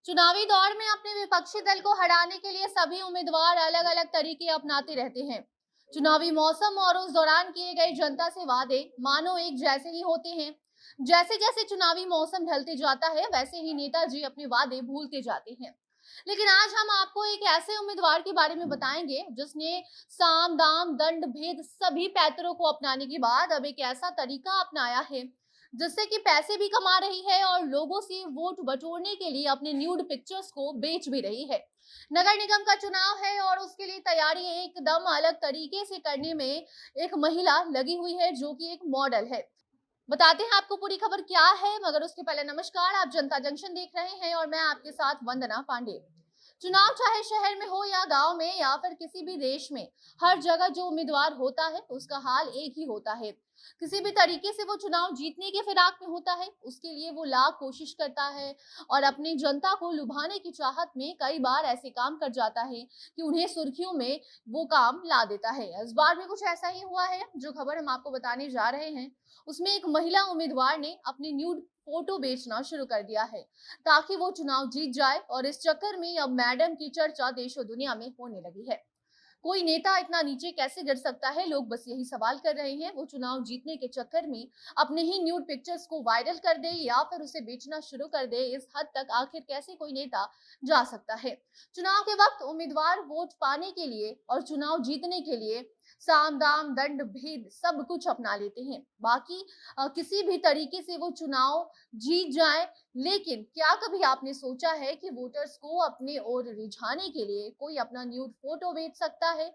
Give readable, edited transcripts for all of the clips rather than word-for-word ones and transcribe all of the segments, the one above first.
चुनावी दौर में अपने विपक्षी दल को हराने के लिए सभी उम्मीदवार अलग अलग तरीके अपनाते रहते हैं। चुनावी मौसम और उस दौरान किए गए जनता से वादे मानो एक जैसे ही होते हैं। जैसे जैसे चुनावी मौसम ढलते जाता है वैसे ही नेताजी अपने वादे भूलते जाते हैं। लेकिन आज हम आपको एक ऐसे उम्मीदवार के बारे में बताएंगे जिसने साम दाम दंड भेद सभी पैतरों को अपनाने के बाद अब एक ऐसा तरीका अपनाया है जिससे कि पैसे भी कमा रही है और लोगों से वोट बटोरने के लिए अपने न्यूड पिक्चर्स को बेच भी रही है। नगर निगम का चुनाव है और उसके लिए तैयारी एकदम अलग तरीके से करने में एक महिला लगी हुई है जो कि एक मॉडल है। बताते हैं आपको पूरी खबर क्या है, मगर उसके पहले नमस्कार, आप जनता जंक्शन देख रहे हैं और मैं आपके साथ वंदना पांडे। चुनाव चाहे शहर में हो या गांव में या फिर किसी भी देश में, हर जगह जो उम्मीदवार होता है उसका हाल एक ही होता है। किसी भी तरीके से वो चुनाव जीतने के फिराक में होता है, उसके लिए वो लाख कोशिश करता है और अपनी जनता को लुभाने की चाहत में कई बार ऐसे काम कर जाता है कि उन्हें सुर्खियों में वो काम ला देता है। इस बार भी कुछ ऐसा ही हुआ है। जो खबर हम आपको बताने जा रहे हैं उसमें एक महिला उम्मीदवार ने अपनी न्यूड फोटो बेचना शुरू कर दिया है ताकि वो चुनाव जीत जाए और इस चक्कर में अब मैडम की चर्चा देश और दुनिया में होने लगी है। कोई नेता इतना नीचे कैसे गिर सकता है, लोग बस यही सवाल कर रहे हैं। वो चुनाव जीतने के चक्कर में अपने ही न्यूड पिक्चर्स को वायरल कर दे या फिर उसे बेचना शुरू कर दे, इस हद तक आखिर कैसे कोई नेता जा सकता है। चुनाव के वक्त उम्मीदवार वोट पाने के लिए और चुनाव जीतने के लिए साम दाम दंड भेद सब कुछ अपना लेते हैं। बाकी किसी भी तरीके से वो चुनाव जीत जाए। लेकिन क्या कभी आपने सोचा है कि वोटर्स को अपने ओर रिझाने के लिए कोई अपना न्यूड फोटो बेच सकता है?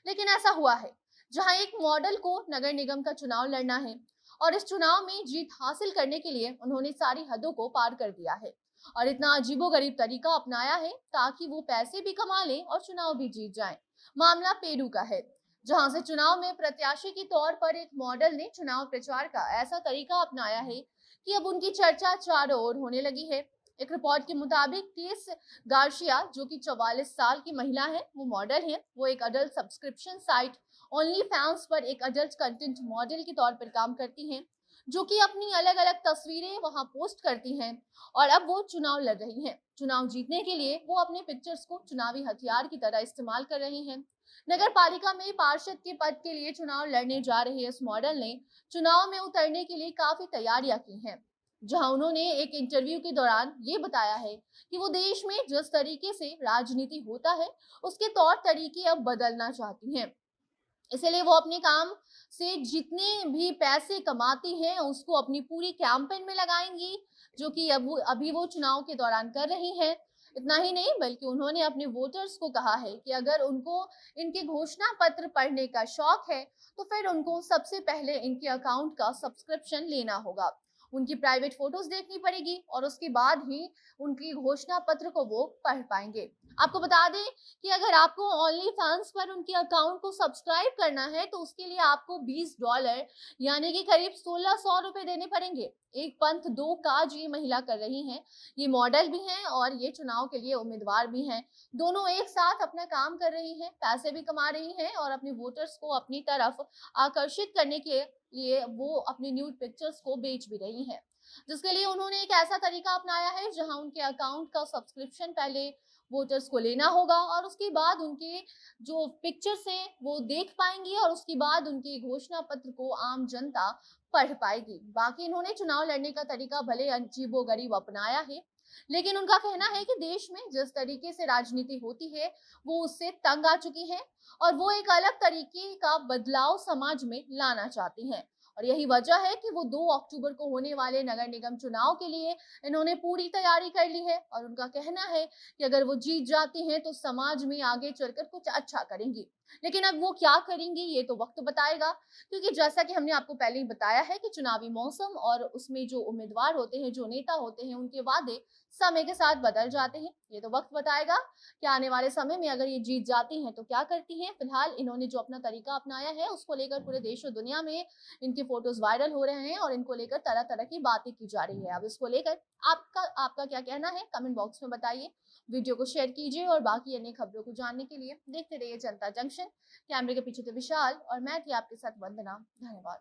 लेकिन ऐसा हुआ है जहां एक मॉडल को नगर निगम का चुनाव लड़ना है और इस चुनाव में जीत हासिल करने के लिए उन्होंने सारी हदों को पार कर दिया है और इतना अजीबोगरीब तरीका अपनाया है ताकि वो पैसे भी कमा ले और चुनाव भी जीत जाए। मामला पेरू का है, जहां से चुनाव में प्रत्याशी के तौर पर एक मॉडल ने चुनाव प्रचार का ऐसा तरीका अपनाया है कि अब उनकी चर्चा चारों ओर होने लगी है। एक रिपोर्ट के मुताबिक टीएस गार्शिया, जो कि 44 साल की महिला है, वो मॉडल है। वो एक adult subscription site only fans पर एक अडल्ट कंटेंट मॉडल के तौर पर काम करती हैं, जो कि अपनी अलग अलग तस्वीरें वहां पोस्ट करती हैं और अब वो चुनाव लड़ रही हैं। चुनाव जीतने के लिए वो अपने पिक्चर्स को चुनावी हथियार की तरह इस्तेमाल कर रही हैं। नगर पालिका में पार्षद के पद के लिए चुनाव लड़ने जा रहे इस मॉडल ने चुनाव में उतरने के लिए काफी तैयारियां की हैं, जहां उन्होंने एक इंटरव्यू के दौरान ये बताया है कि वो देश में जिस तरीके से राजनीति होता है उसके तौर तरीके अब बदलना चाहती हैं। इसलिए वो अपने काम से जितने भी पैसे कमाती हैं उसको अपनी पूरी कैंपेन में लगाएंगी, जो कि अब अभी वो चुनाव के दौरान कर रही हैं। इतना ही नहीं, बल्कि उन्होंने अपने वोटर्स को कहा है कि अगर उनको इनके घोषणा पत्र पढ़ने का शौक है तो फिर उनको सबसे पहले इनके अकाउंट का सब्सक्रिप्शन लेना होगा। उनकी प्राइवेट फोटोज देखनी पड़ेगी और उसके बाद ही उनकी घोषणा पत्र को वो पढ़ पाएंगे। आपको बता दें कि अगर आपको ओनली फैंस पर उनके अकाउंट को सब्सक्राइब करना है तो उसके लिए आपको $20 यानी कि करीब 1600 रुपए देने पड़ेंगे। एक पंथ दो काज ये महिला कर रही हैं। ये मॉडल भी हैं और ये चुनाव के लिए उम्मीदवार भी हैं। दोनों एक साथ अपना काम कर रही हैं, पैसे भी कमा रही हैं और अपने वोटर्स को अपनी तरफ आकर्षित करने के लिए वो अपनी न्यूड पिक्चर्स को बेच भी रही हैं, जिसके लिए उन्होंने एक ऐसा तरीका अपनाया है जहां उनके अकाउंट का सब्सक्रिप्शन पहले वोटर्स को लेना होगा और उसके बाद उनके जो पिक्चर्स हैं वो देख पाएंगी और उसके बाद उनके घोषणा पत्र को आम जनता पढ़ पाएगी। बाकी इन्होंने चुनाव लड़ने का तरीका भले अजीबो गरीब अपनाया है, लेकिन उनका कहना है कि देश में जिस तरीके से राजनीति होती है वो उससे तंग आ चुकी है और वो एक अलग तरीके का बदलाव समाज में लाना चाहती हैं। और यही वजह है कि वो 2 अक्टूबर को होने वाले नगर निगम चुनाव के लिए इन्होंने पूरी तैयारी कर ली है और उनका कहना है कि अगर वो जीत जाती हैं तो समाज में आगे चलकर कुछ अच्छा करेंगी। लेकिन अब वो क्या करेंगी ये तो वक्त बताएगा, क्योंकि जैसा कि हमने आपको पहले ही बताया है कि चुनावी मौसम और उसमें जो उम्मीदवार होते हैं, जो नेता होते हैं, उनके वादे समय के साथ बदल जाते हैं। ये तो वक्त बताएगा कि आने वाले समय में अगर ये जीत जाती हैं तो क्या करती हैं। फिलहाल इन्होंने जो अपना तरीका अपनाया है उसको लेकर पूरे देश और दुनिया में इनके फोटोज वायरल हो रहे हैं और इनको लेकर तरह तरह की बातें की जा रही है। अब इसको लेकर आपका आपका क्या कहना है, कमेंट बॉक्स में बताइए। वीडियो को शेयर कीजिए और बाकी अन्य खबरों को जानने के लिए देखते रहिए जनता जंक्शन। कैमरे के पीछे थे विशाल और मैं थी आपके साथ वंदना। धन्यवाद।